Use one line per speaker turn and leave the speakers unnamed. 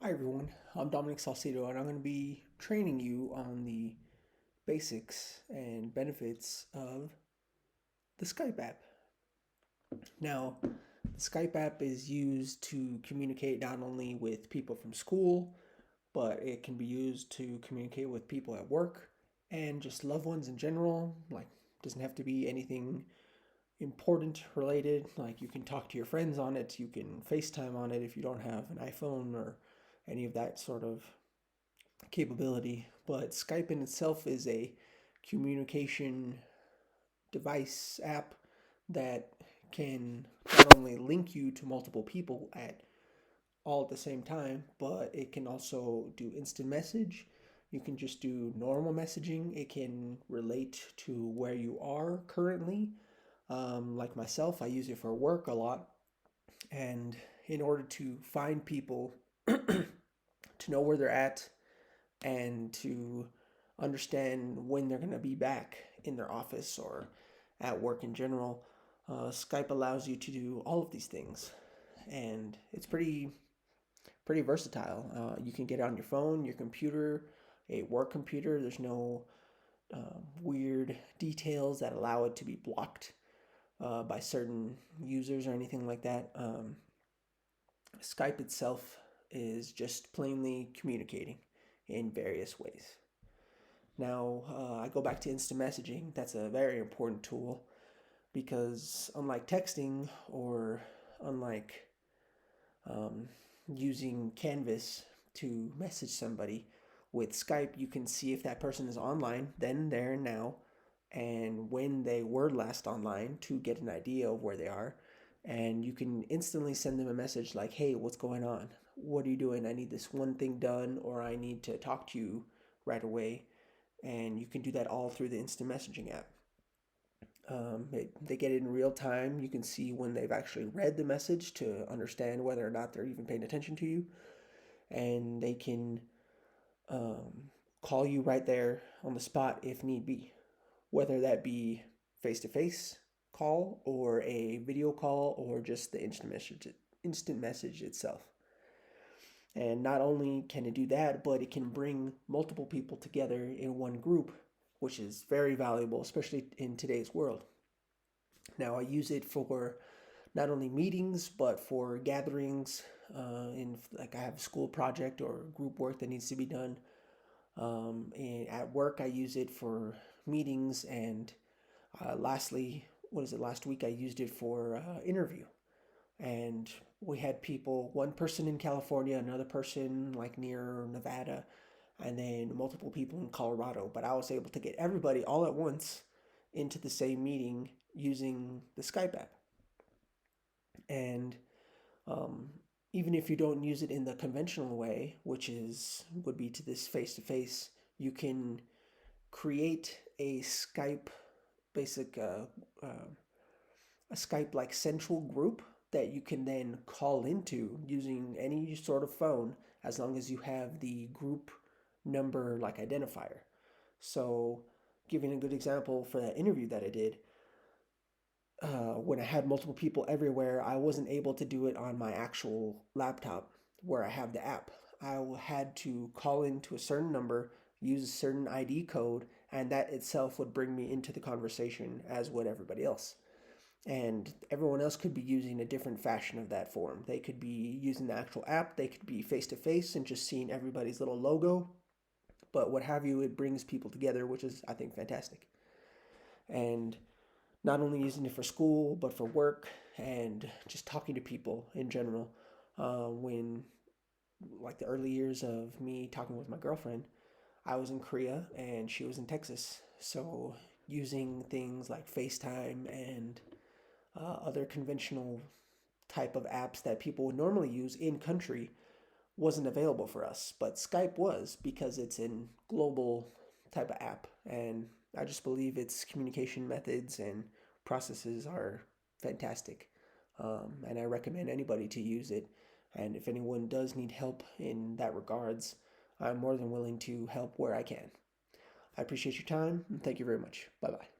Hi everyone, I'm Dominic Salcedo and I'm going to be training you on the basics and benefits of the Skype app. Now, the Skype app is used to communicate not only with people from school, but it can be used to communicate with people at work and just loved ones in general. Like, doesn't have to be anything important related. Like, you can talk to your friends on it, you can FaceTime on it if you don't have an iPhone or any of that sort of capability, but Skype in itself is a communication device app that can not only link you to multiple people at all at the same time, but it can also do instant message. You can just do normal messaging. It can relate to where you are currently. Like myself, I use it for work a lot. And in order to find people, to know where they're at, and to understand when they're going to be back in their office or at work in general. Skype allows you to do all of these things, and it's pretty versatile. You can get it on your phone, your computer, a work computer. There's no weird details that allow it to be blocked by certain users or anything like that. Skype itself is just plainly communicating in various ways. Now, I go back to instant messaging. That's a very important tool because, unlike texting or unlike um, using Canvas to message somebody, with Skype, you can see if that person is online, then, there, and now, and when they were last online to get an idea of where they are. And you can instantly send them a message like, hey, what's going on? What are you doing? I need this one thing done, or I need to talk to you right away. And you can do that all through the instant messaging app. They get it in real time. You can see when they've actually read the message to understand whether or not they're even paying attention to you. And they can um, call you right there on the spot if need be, whether that be face to face call or a video call or just the instant message itself. And not only can it do that, but it can bring multiple people together in one group, which is very valuable, especially in today's world. Now, I use it for not only meetings, but for gatherings. In like I have a school project or group work that needs to be done. And at work, I use it for meetings. And lastly, what is it? Last week, I used it for interview. And we had people, one person in California, another person like near Nevada, and then multiple people in Colorado. But I was able to get everybody all at once into the same meeting using the Skype app. And um, even if you don't use it in the conventional way, which is would be to this face to face, you can create a Skype basic a Skype like central group that you can then call into using any sort of phone as long as you have the group number like identifier. So, giving a good example for that interview that I did, when I had multiple people everywhere, I wasn't able to do it on my actual laptop where I have the app. I had to call into a certain number, use a certain ID code, and that itself would bring me into the conversation as would everybody else. And everyone else could be using a different fashion of that form. They could be using the actual app, they could be face to face and just seeing everybody's little logo, but what have you, it brings people together, which is, I think, fantastic. And not only using it for school, but for work and just talking to people in general. When, like, the early years of me talking with my girlfriend, I was in Korea and she was in Texas. So, using things like FaceTime and other conventional type of apps that people would normally use in country wasn't available for us. But Skype was because it's in global type of app. And I just believe its communication methods and processes are fantastic. And I recommend anybody to use it. And if anyone does need help in that regards, I'm more than willing to help where I can. I appreciate your time and thank you very much. Bye bye.